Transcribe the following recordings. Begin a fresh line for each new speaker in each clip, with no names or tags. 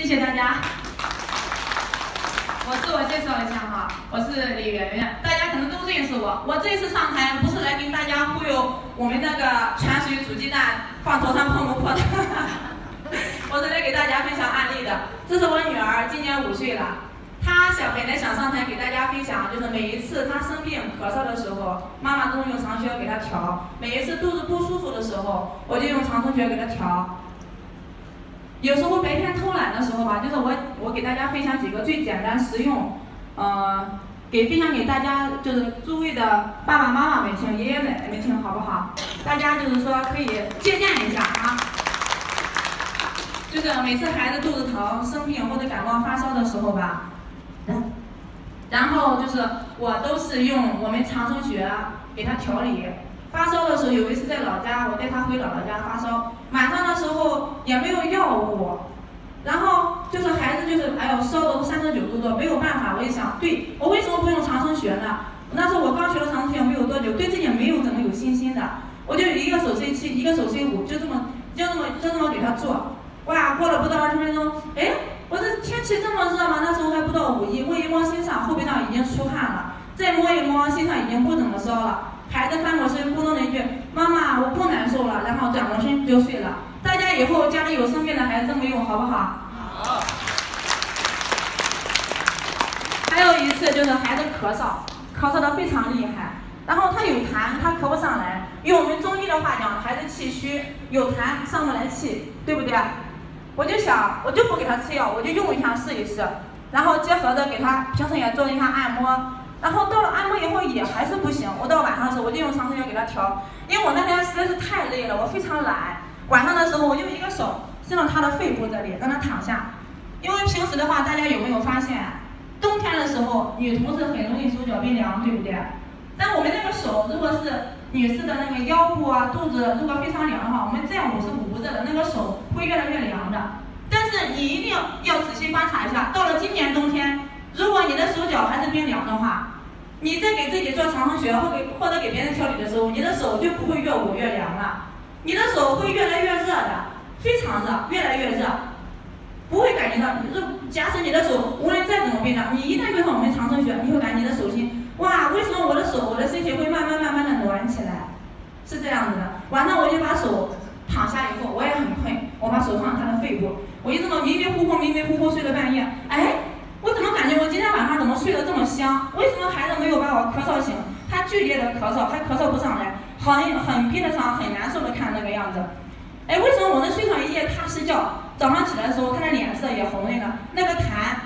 谢谢大家。我自我介绍一下哈，我是李圆圆，大家可能都认识我。我这次上台不是来跟大家忽悠我们那个泉水煮鸡蛋放头上破不破的，我是来给大家分享案例的。这是我女儿，今年5岁了。她本来想上台给大家分享，就是每一次她生病咳嗽的时候，妈妈都用长靴给她调；每一次肚子不舒服的时候，我就用长春穴给她调。有时候白天偷懒的时候吧，就是我给大家分享几个最简单实用，分享给大家，就是诸位的爸爸妈妈们听，爷爷奶奶们听，好不好？大家就是说可以借鉴一下啊。就是每次孩子肚子疼、生病或者感冒发烧的时候吧，然后就是我都是用我们长生穴给他调理。发烧的时候，有一次在老家，我带他回姥姥家发烧，晚上的时候也没有药物，然后就是孩子就是烧的都39度多，没有办法。我一想，对，我为什么不用长生穴呢？那时候我刚学了长生穴没有多久，对自己没有怎么有信心的，我就一个手吹气，一个手吹鼓，就这么给他做。哇，过了不到20分钟，哎，我这天气这么热吗？那时候还不到5一，摸一摸身上，后背上已经出汗了，再摸一摸身上已经不怎么烧了。孩子翻过身，咕咚了一句：“妈妈，我不难受了。”然后转过身就睡了。大家以后家里有生病的孩子这么用，好不好？好。还有一次就是孩子咳嗽的非常厉害，然后他有痰，他咳不上来。用我们中医的话讲，孩子气虚，有痰上不来气，对不对？我就想，我就不给他吃药，我就用一下试一试，然后结合着给他平时也做一下按摩。然后到了按摩以后也还是不行，我到晚上的时候我就用长生穴给他调，因为我那天实在是太累了，我非常懒。晚上的时候我就一个手伸到他的肺部这里，让他躺下。因为平时的话，大家有没有发现，冬天的时候女同志很容易手脚冰凉，对不对？但我们那个手如果是女士的那个腰部啊、肚子如果非常凉的话，我们这样是捂着的，那个手会越来越凉的。但是你一定要仔细观察一下，到了今年冬天，如果你的手脚还是冰凉的话，你在给自己做长生穴或者给别人调理的时候，你的手就不会越捂越凉了，你的手会越来越热的，非常热，越来越热，不会感觉到。假使你的手无论再怎么冰凉，你一旦用上我们长生穴，你会感觉你的手心，哇，为什么我的身体会慢慢的暖起来？是这样子的。晚上我就把手躺下以后，我也很困，我把手放他的肺部，我就这么迷迷糊糊睡了半夜，我怎么感觉我今天晚上怎么睡得这么香？为什么孩子没有把我咳嗽醒？他剧烈的咳嗽，还咳嗽不上来，很憋得上，很难受的看那个样子。为什么我能睡上一夜踏实觉？早上起来的时候，他的脸色也红润了，那个痰，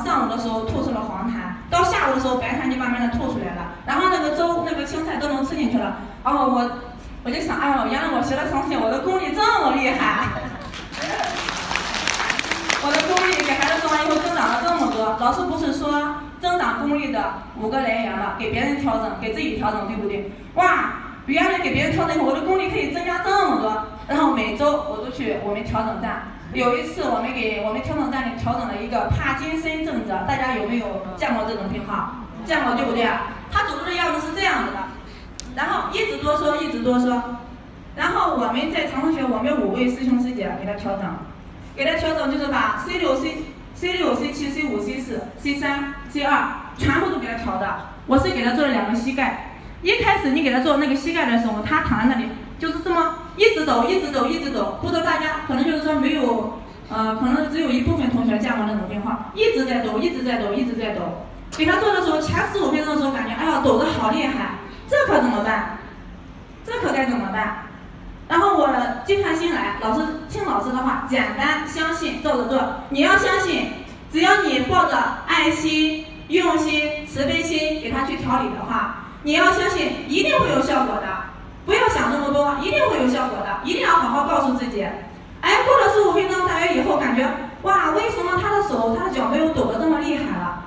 上午的时候吐出了黄痰，到下午的时候白痰就慢慢的吐出来了，然后那个粥、那个青菜都能吃进去了。然后我就想，原来我学了长生穴，我的功力这么厉害。我的功力给孩子做完以后增长了这么多，老师不是说增长功力的5个来源了，给别人调整，给自己调整，对不对？哇，原来给别人调整以后，我的功力可以增加这么多。然后每周我都去我们调整站，有一次我们给我们调整站里调整了一个帕金森症者，大家有没有见过这种病号？见过对不对？他走路的样子是这样子的，然后一直多说，然后我们在长生穴，我们5位师兄师姐给他调整。就是把 C6、C7、C5、C4、C3、C2 全部都给他调的。我是给他做了2个膝盖。一开始你给他做那个膝盖的时候，他躺在那里就是这么一直抖。不知道大家可能就是说没有，可能只有一部分同学见过那种病号，一直在抖。给他做的时候，前15分钟的时候感觉，抖得好厉害，这可怎么办？这可该怎么办？然后我静下心来，听老师的话，简单相信，照着做。你要相信，只要你抱着爱心、用心、慈悲心给他去调理的话，你要相信一定会有效果的。不要想这么多，一定会有效果的，一定要好好告诉自己。过了15分钟大约以后，感觉哇，为什么他的手、他的脚没有抖得这么厉害了？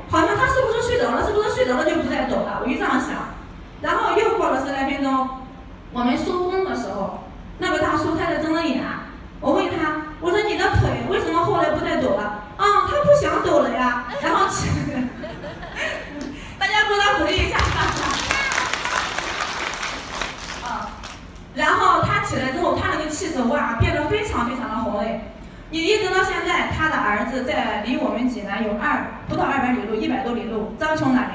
好像他是不是睡着了？就不再抖了。我就这样想。然后又过了10来分钟。我们收工的时候，那个大叔开始睁着眼，我问他，我说你的腿为什么后来不再抖了？他不想抖了呀。然后大家鼓掌鼓励一下。然后他起来之后，他那个气色哇变得非常的红润。一直到现在，他的儿子在离我们济南有不到200里路，100多里路，张琼那里。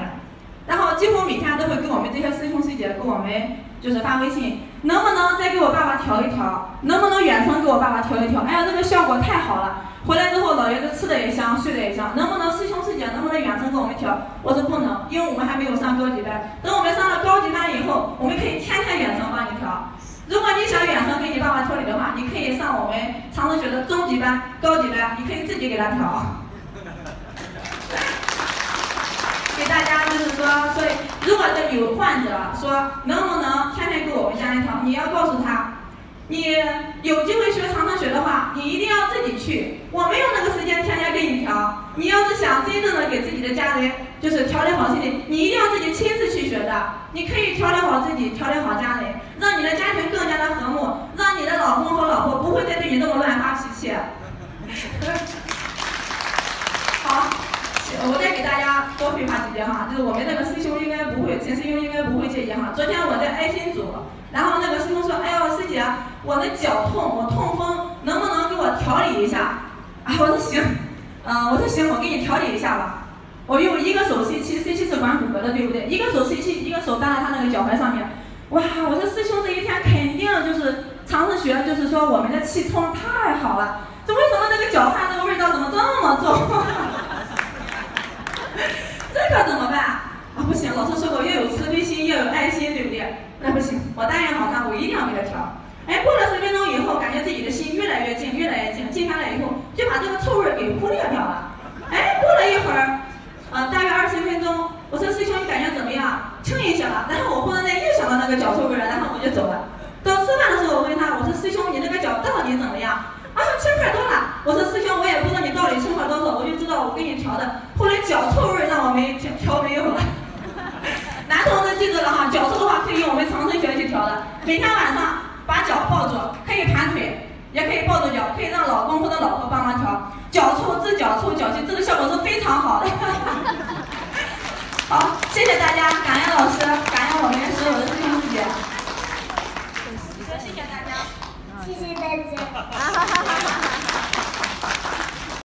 然后几乎每天都会给我们这些师兄师姐给我们就是发微信，能不能再给我爸爸调一调？能不能远程给我爸爸调一调？哎呀，这个效果太好了！回来之后，老爷子吃的也香，睡的也香。能不能师兄师姐能不能远程给我们调？我说不能，因为我们还没有上高级班。等我们上了高级班以后，我们可以天天远程帮你调。如果你想远程给你爸爸调理的话，你可以上我们长城学的中级班、高级班，你可以自己给他调。给大家就是说，所以如果这有患者说能不能天天给我们家里调，你要告诉他，你有机会学长城学的话，你一定要自己去，我没有那个时间天天给你调。你要是想真正的给自己的家人就是调理好身体，你一定要自己亲自去学的。你可以调理好自己，调理好家人，让你的家庭更加的和睦，让你的老公和老婆不会再对你这么乱发脾气。好。我再给大家多废话几句哈，就是我们那个师兄应该不会，陈师兄应该不会介意哈。昨天我在爱心组，然后那个师兄说：“哎呦，师姐，我的脚痛，我痛风，能不能给我调理一下？”啊，我说行，我给你调理一下吧。我用一个手 C7 是管骨骼的，对不对？一个手 C7，一个手搭在他那个脚踝上面。哇，我说师兄这一天肯定就是长城学，就是说我们的气通太好了。这为什么这个脚汗这个味道怎么这么重？这可怎么办啊？不行，老师说过要有慈悲心，要有爱心，对不对？那不行，我答应好他，我一定要给他调。哎，过了10分钟以后，感觉自己的心越来越静，越来越静，静下来以后，就把这个臭味给忽略掉了。哎，过了一会儿，大约20分钟，我说师兄你感觉怎么样？轻一些了。然后我忽然间又想到那个脚臭味了，然后我就走了。到吃饭的时候，我问他，我说师兄你那个脚到底怎么样？啊，轻快多了。我说师兄，我也不知道你到底轻快多少，我就知道我给你调的。后来脚臭味让我没调没有了。男同志记住了哈，脚臭的话可以用我们长城学去调的。每天晚上把脚抱住，可以盘腿，也可以抱住脚，可以让老公或者老婆帮忙调。脚臭治脚臭脚气，这个效果是非常好的。好，谢谢大家，感恩老师，感恩我们所有的师兄师姐。谢谢大家。
谢谢大家。